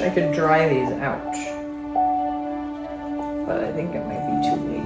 I could dry these out, but I think it might be too late.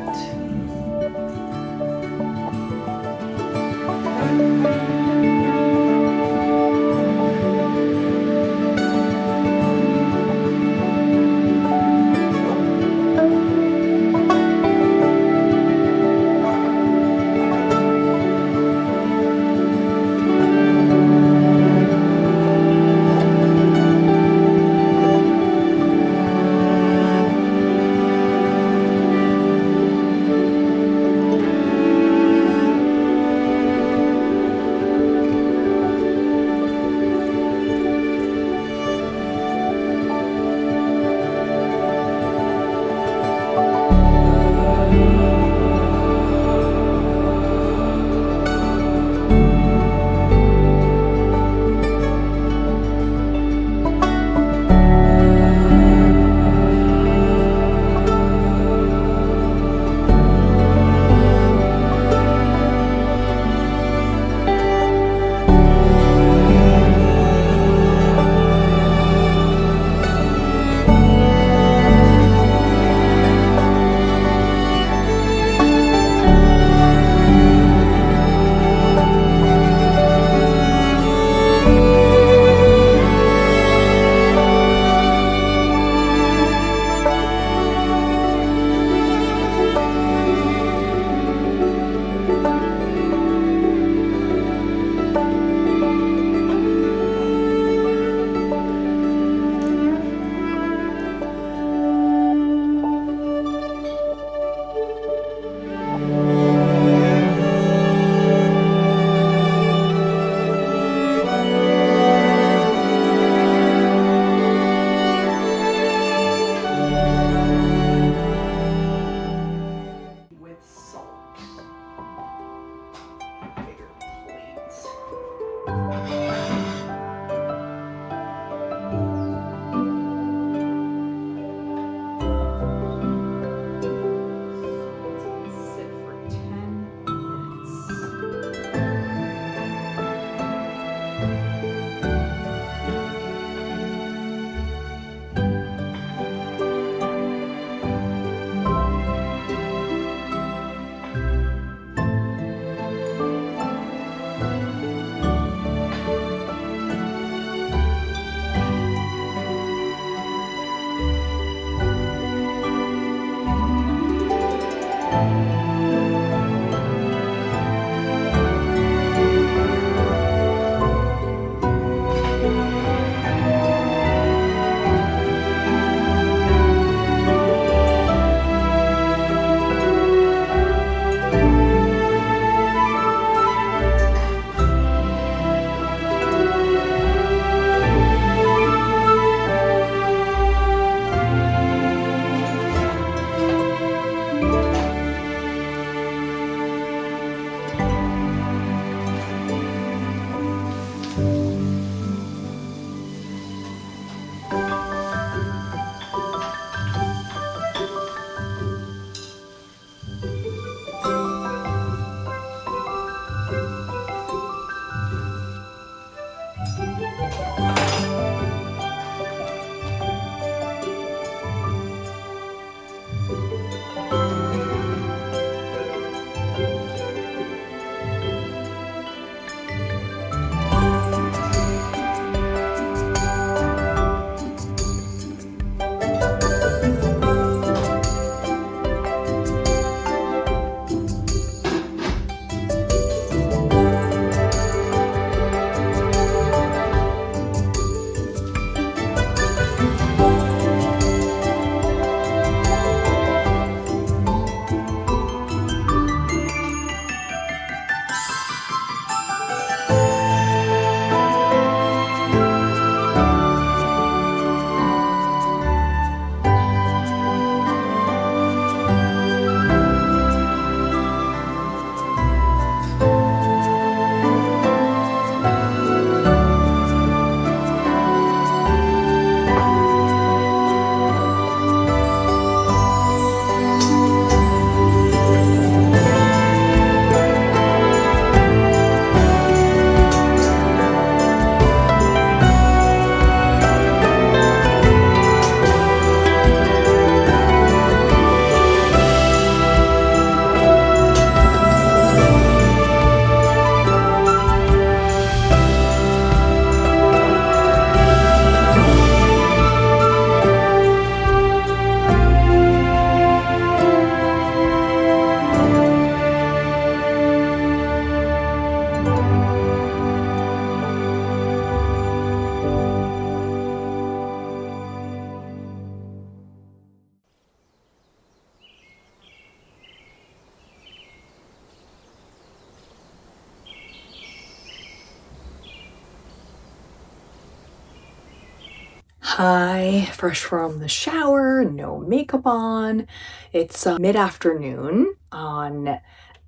Hi, fresh from the shower, no makeup on. It's mid-afternoon on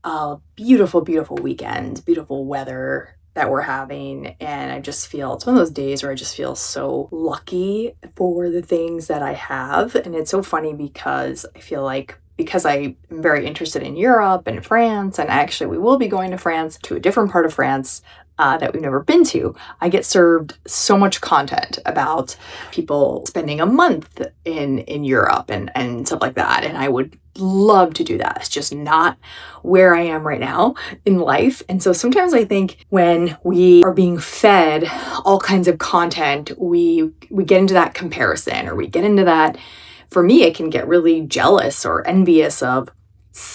a beautiful, beautiful weekend, beautiful weather that we're having. And I just feel it's one of those days where I just feel so lucky for the things that I have. And it's so funny because I feel like because I am very interested in Europe and France, and actually we will be going to France, to a different part of France that we've never been to. I get served so much content about people spending a month in Europe and stuff like that. And I would love to do that. It's just not where I am right now in life. And so sometimes I think when we are being fed all kinds of content, we get into that comparison, or we get into that. For me, I can get really jealous or envious of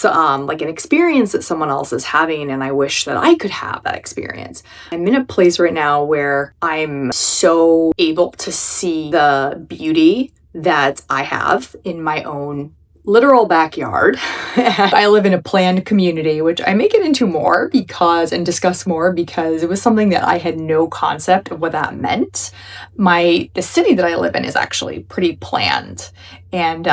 like an experience that someone else is having, and I wish that I could have that experience. I'm in a place right now where I'm so able to see the beauty that I have in my own literal backyard. I live in a planned community, which I may get into more and discuss more because it was something that I had no concept of what that meant. The city that I live in is actually pretty planned. And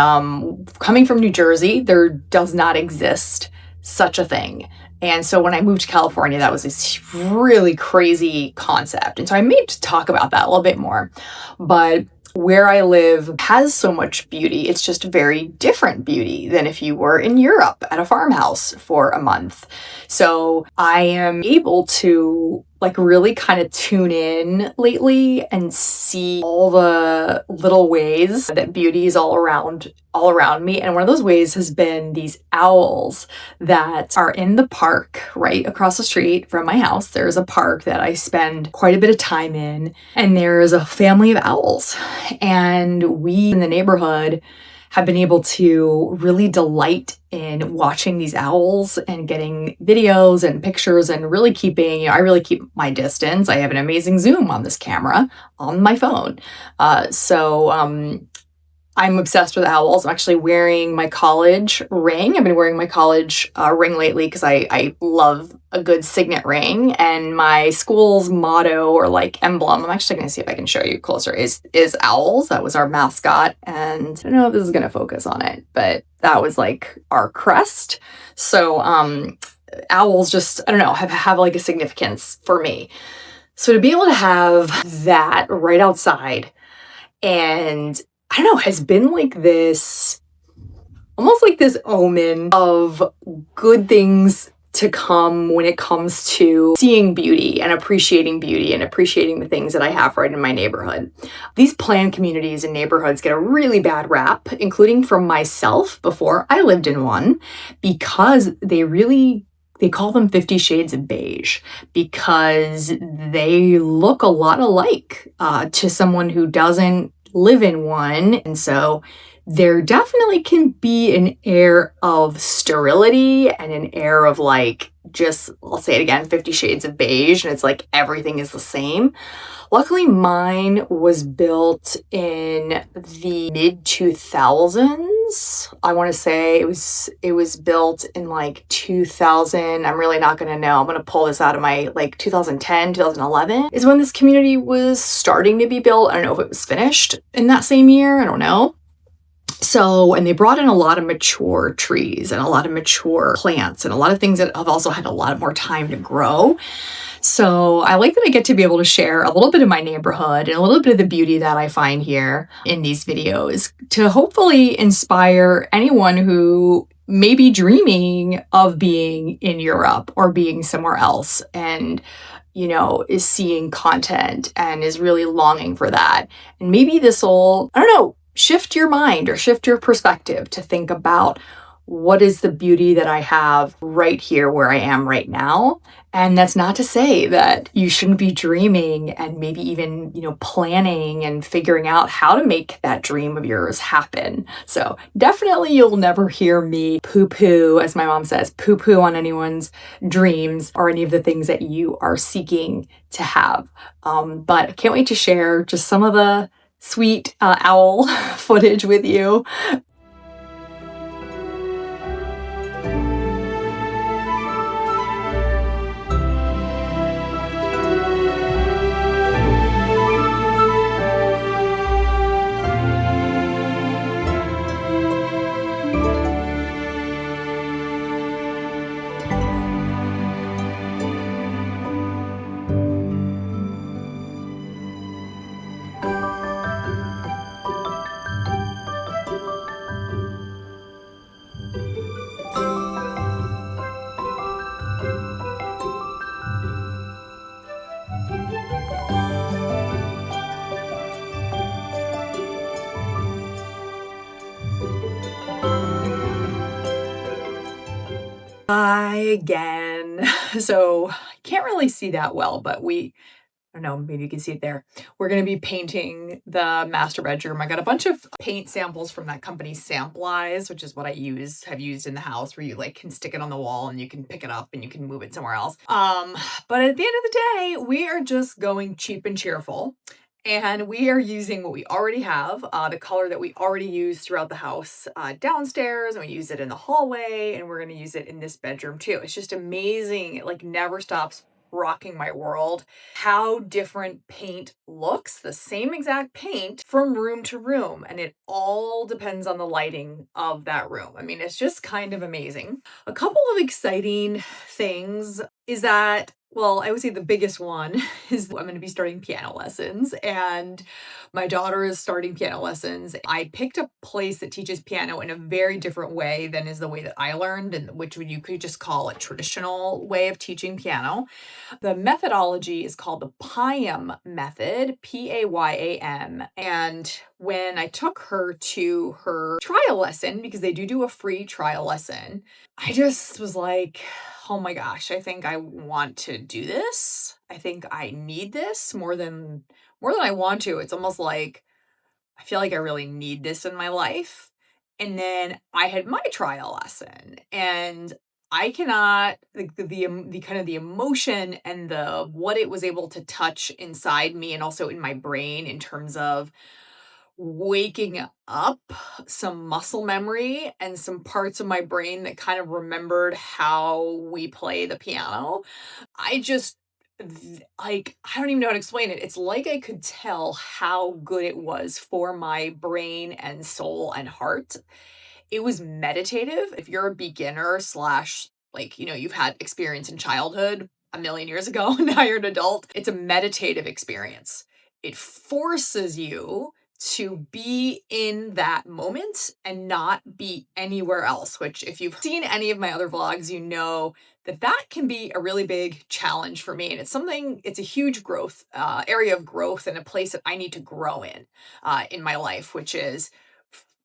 coming from New Jersey, there does not exist such a thing. And so when I moved to California, that was this really crazy concept. And so I may talk about that a little bit more. But where I live has so much beauty. It's just very different beauty than if you were in Europe at a farmhouse for a month. So I am able to really kind of tune in lately and see all the little ways that beauty is all around me. And one of those ways has been these owls that are in the park right across the street from my house. There's a park that I spend quite a bit of time in, and there's a family of owls. And we in the neighborhood have been able to really delight in watching these owls and getting videos and pictures and really I really keep my distance. I have an amazing zoom on this camera on my phone. I'm obsessed with owls. I'm actually wearing my college ring. I've been wearing my college ring lately because I love a good signet ring. And my school's motto or emblem, I'm actually going to see if I can show you closer, is owls. That was our mascot. And I don't know if this is going to focus on it, but that was our crest. So owls just, I don't know, have a significance for me. So to be able to have that right outside and I don't know, has been this, almost this omen of good things to come when it comes to seeing beauty and appreciating the things that I have right in my neighborhood. These planned communities and neighborhoods get a really bad rap, including from myself before I lived in one, because they call them 50 Shades of Beige because they look a lot alike to someone who doesn't live in one. And so there definitely can be an air of sterility and an air of I'll say it again, 50 Shades of Beige, and it's everything is the same. Luckily, mine was built in the mid 2000s. I want to say it was built in 2000. I'm really not going to know. I'm going to pull this out of my 2010, 2011 is when this community was starting to be built. I don't know if it was finished in that same year. I don't know. So, and they brought in a lot of mature trees and a lot of mature plants and a lot of things that have also had a lot more time to grow. So I like that I get to be able to share a little bit of my neighborhood and a little bit of the beauty that I find here in these videos to hopefully inspire anyone who may be dreaming of being in Europe or being somewhere else and is seeing content and is really longing for that. And maybe this will, I don't know, shift your mind or shift your perspective to think about what is the beauty that I have right here where I am right now. And that's not to say that you shouldn't be dreaming and maybe even, planning and figuring out how to make that dream of yours happen. So definitely you'll never hear me poo-poo, as my mom says, poo-poo on anyone's dreams or any of the things that you are seeking to have. But I can't wait to share just some of the sweet owl footage with you. Hi again. So can't really see that well, but I don't know, maybe you can see it there. We're going to be painting the master bedroom. I got a bunch of paint samples from that company Samplize, which is what have used in the house, where you like can stick it on the wall and you can pick it up and you can move it somewhere else. But at the end of the day, we are just going cheap and cheerful. And we are using what we already have, the color that we already use throughout the house downstairs, and we use it in the hallway, and we're going to use it in this bedroom too. It's just amazing. It like never stops rocking my world how different paint looks, the same exact paint from room to room, and it all depends on the lighting of that room. I mean, it's just kind of amazing. A couple of exciting things is that, well, I would say the biggest one is I'm going to be starting piano lessons, and my daughter is starting piano lessons. I picked a place that teaches piano in a very different way than is the way that I learned, and which you could just call a traditional way of teaching piano. The methodology is called the PAYAM method, Payam. And when I took her to her trial lesson, because they do a free trial lesson, I just was like, oh my gosh, I think I want to do this. I think I need this more than I want to. It's almost like I feel like I really need this in my life. And then I had my trial lesson, and I cannot the kind of the emotion and the what it was able to touch inside me and also in my brain in terms of waking up some muscle memory and some parts of my brain that kind of remembered how we play the piano. I just like, I don't even know how to explain it. It's like I could tell how good it was for my brain and soul and heart. It was meditative. If you're a beginner slash, like, you've had experience in childhood a million years ago, now you're an adult, it's a meditative experience. It forces you to be in that moment and not be anywhere else, which if you've seen any of my other vlogs, you know that can be a really big challenge for me. And it's a huge growth area of growth and a place that I need to grow in my life, which is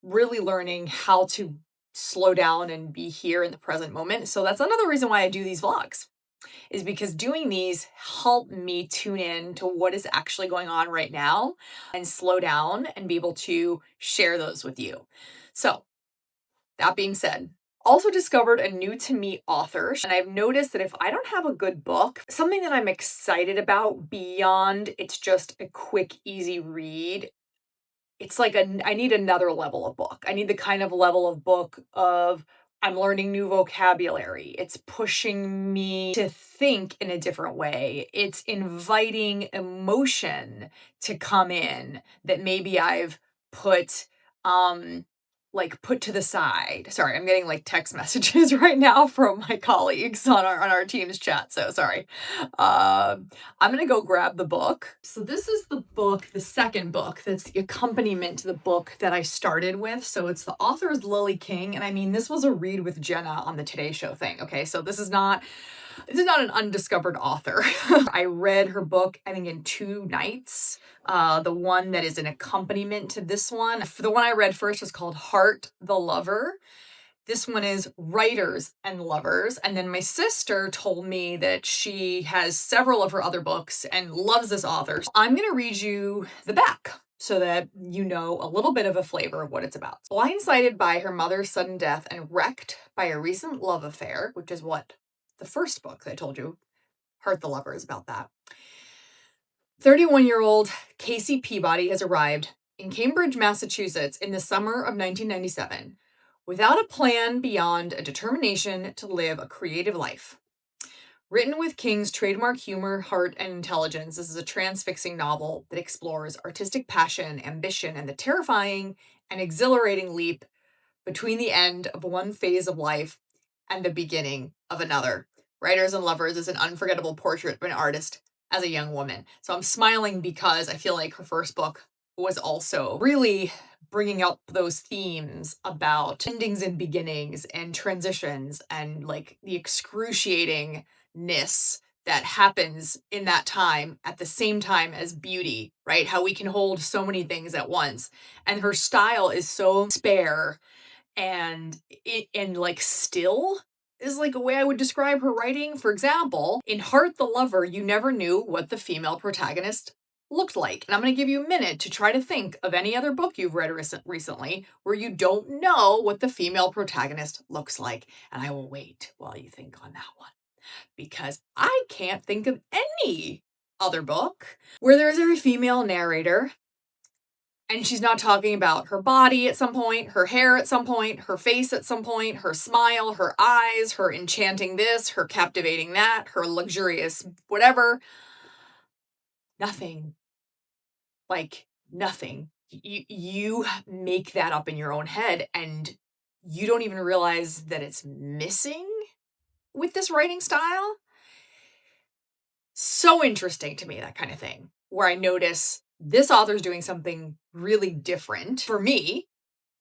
really learning how to slow down and be here in the present moment. So that's another reason why I do these vlogs, is because doing these help me tune in to what is actually going on right now and slow down and be able to share those with you. So that being said, also discovered a new to me author, and I've noticed that if I don't have a good book, something that I'm excited about beyond it's just a quick, easy read, it's like I need another level of book. I need the kind of level of book of I'm learning new vocabulary. It's pushing me to think in a different way. It's inviting emotion to come in that maybe I've put put to the side. Sorry, I'm getting like text messages right now from my colleagues on our Teams chat. So sorry. I'm gonna go grab the book. So this is the book, the second book that's the accompaniment to the book that I started with. So it's the author is Lily King, and I mean this was a read with Jenna on the Today Show thing. Okay, so this is not an undiscovered author. I read her book, I think, in 2 nights. The one that is an accompaniment to this one. The one I read first was called Heart the Lover. This one is Writers and Lovers. And then my sister told me that she has several of her other books and loves this author. So I'm going to read you the back so that you know a little bit of a flavor of what it's about. Blindsided by her mother's sudden death and wrecked by a recent love affair, which is what the first book that I told you, Heart the Lover, is about that. 31-year-old Casey Peabody has arrived in Cambridge, Massachusetts in the summer of 1997 without a plan beyond a determination to live a creative life. Written with King's trademark humor, heart, and intelligence, this is a transfixing novel that explores artistic passion, ambition, and the terrifying and exhilarating leap between the end of one phase of life and the beginning of another. Writers and Lovers is an unforgettable portrait of an artist as a young woman. So I'm smiling because I feel like her first book was also really bringing up those themes about endings and beginnings and transitions and like the excruciatingness that happens in that time at the same time as beauty, right? How we can hold so many things at once. And her style is so spare and like still is like a way I would describe her writing. For example, in Heart the Lover, you never knew what the female protagonist looked like. And I'm going to give you a minute to try to think of any other book you've read recently where you don't know what the female protagonist looks like. And I will wait while you think on that one, because I can't think of any other book where there is a female narrator and she's not talking about her body at some point, her hair at some point, her face at some point, her smile, her eyes, her enchanting this, her captivating that, her luxurious whatever. Nothing. Like nothing. You make that up in your own head and you don't even realize that it's missing with this writing style. So interesting to me, that kind of thing, where I notice this author's doing something really different for me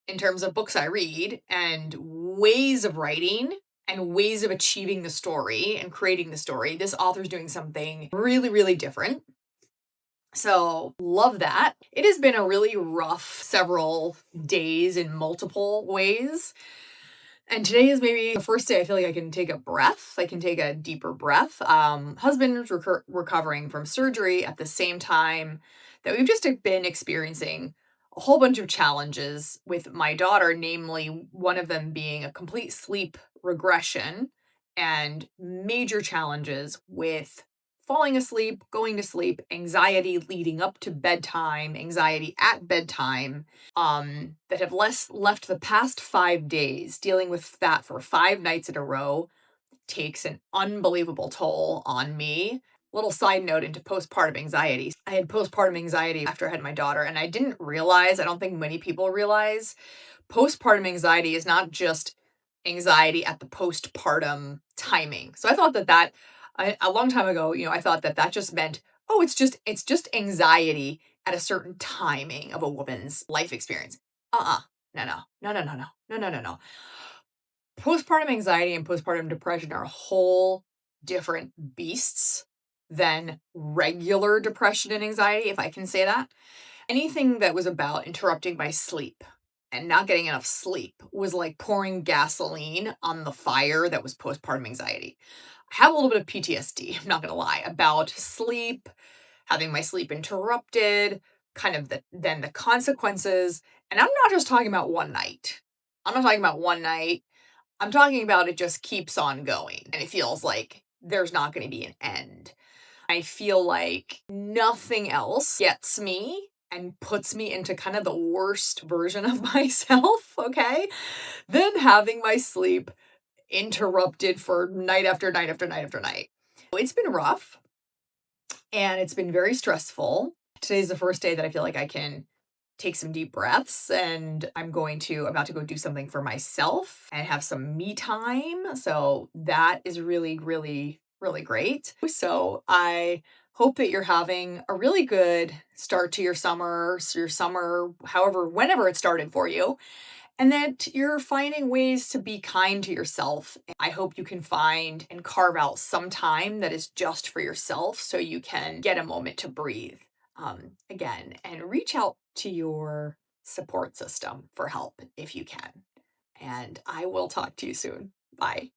in terms of books I read and ways of writing and ways of achieving the story and creating the story. This author's doing something really, really different. So love that. It has been a really rough several days in multiple ways. And today is maybe the first day I feel like I can take a breath. I can take a deeper breath. Husband's recovering from surgery at the same time that we've just been experiencing a whole bunch of challenges with my daughter, namely one of them being a complete sleep regression and major challenges with falling asleep, going to sleep, anxiety leading up to bedtime, anxiety at bedtime, that have left the past 5 days. Dealing with that for 5 nights in a row takes an unbelievable toll on me. Little side note into postpartum anxiety. I had postpartum anxiety after I had my daughter, and I didn't realize, I don't think many people realize, postpartum anxiety is not just anxiety at the postpartum timing. So I thought a long time ago, I thought that just meant, oh, it's just anxiety at a certain timing of a woman's life experience. No. Postpartum anxiety and postpartum depression are whole different beasts than regular depression and anxiety, if I can say that. Anything that was about interrupting my sleep and not getting enough sleep was like pouring gasoline on the fire that was postpartum anxiety. I have a little bit of PTSD, I'm not going to lie, about sleep, having my sleep interrupted, kind of then the consequences. And I'm not just talking about one night. I'm not talking about one night. I'm talking about it just keeps on going and it feels like there's not going to be an end. I feel like nothing else gets me and puts me into kind of the worst version of myself, okay, than having my sleep interrupted for night after night after night after night. It's been rough and it's been very stressful. Today's the first day that I feel like I can take some deep breaths, and I'm about to go do something for myself and have some me time. So that is really, really, really great. So I hope that you're having a really good start to your summer, however, whenever it started for you, and that you're finding ways to be kind to yourself. I hope you can find and carve out some time that is just for yourself so you can get a moment to breathe again and reach out to your support system for help if you can. And I will talk to you soon. Bye.